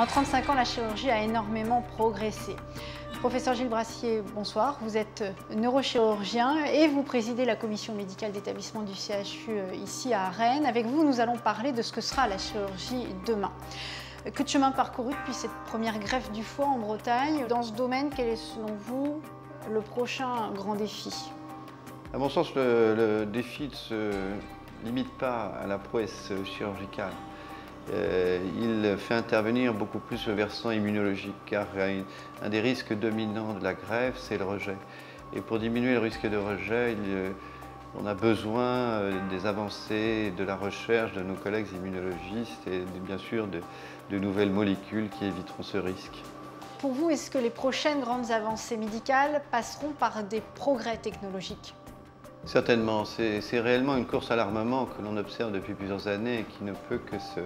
En 35 ans, la chirurgie a énormément progressé. Professeur Gilles Brassier, bonsoir. Vous êtes neurochirurgien et vous présidez la commission médicale d'établissement du CHU ici à Rennes. Avec vous, nous allons parler de ce que sera la chirurgie demain. Que de chemin parcouru depuis cette première greffe du foie en Bretagne. Dans ce domaine, quel est selon vous le prochain grand défi? À mon sens, le défi ne se limite pas à la prouesse chirurgicale. Il fait intervenir beaucoup plus le versant immunologique, car un des risques dominants de la greffe, c'est le rejet. Et pour diminuer le risque de rejet, on a besoin des avancées de la recherche de nos collègues immunologistes et bien sûr de nouvelles molécules qui éviteront ce risque. Pour vous, est-ce que les prochaines grandes avancées médicales passeront par des progrès technologiques? Certainement, c'est réellement une course à l'armement que l'on observe depuis plusieurs années et qui ne peut que se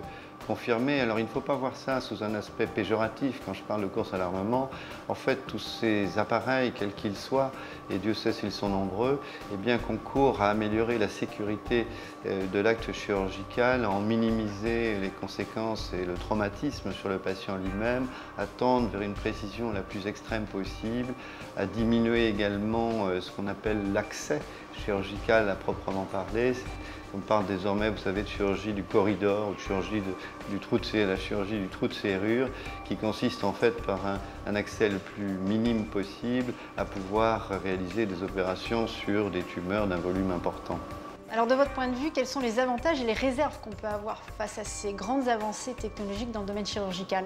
confirmer. Alors il ne faut pas voir ça sous un aspect péjoratif quand je parle de course à l'armement. En fait, tous ces appareils, quels qu'ils soient, et Dieu sait s'ils sont nombreux, eh bien, concourent à améliorer la sécurité de l'acte chirurgical, à en minimiser les conséquences et le traumatisme sur le patient lui-même, à tendre vers une précision la plus extrême possible, à diminuer également ce qu'on appelle l'accès chirurgicale à proprement parler. On parle désormais, vous savez, de chirurgie du corridor, ou de chirurgie du trou de la chirurgie du trou de serrure, qui consiste en fait par un accès le plus minime possible à pouvoir réaliser des opérations sur des tumeurs d'un volume important. Alors de votre point de vue, quels sont les avantages et les réserves qu'on peut avoir face à ces grandes avancées technologiques dans le domaine chirurgical?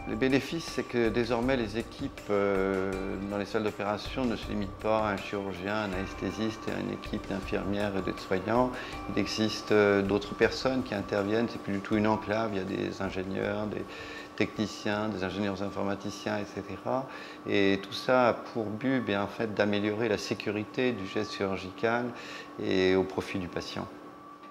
Les bénéfices, c'est que désormais les équipes dans les salles d'opération ne se limitent pas à un chirurgien, un anesthésiste et à une équipe d'infirmières et d'aides-soignants. Il existe d'autres personnes qui interviennent, c'est plus du tout une enclave, il y a des ingénieurs, des techniciens, des ingénieurs informaticiens, etc. Et tout ça a pour but en fait, d'améliorer la sécurité du geste chirurgical et au profit du patient.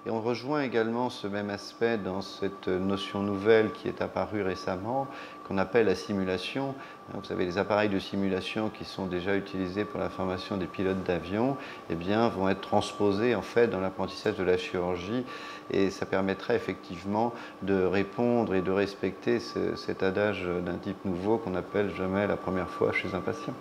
Et on rejoint également ce même aspect dans cette notion nouvelle qui est apparue récemment, qu'on appelle la simulation. Vous savez, les appareils de simulation qui sont déjà utilisés pour la formation des pilotes d'avion, eh bien, vont être transposés en fait dans l'apprentissage de la chirurgie, et ça permettrait effectivement de répondre et de respecter cet adage d'un type nouveau qu'on appelle jamais la première fois chez un patient.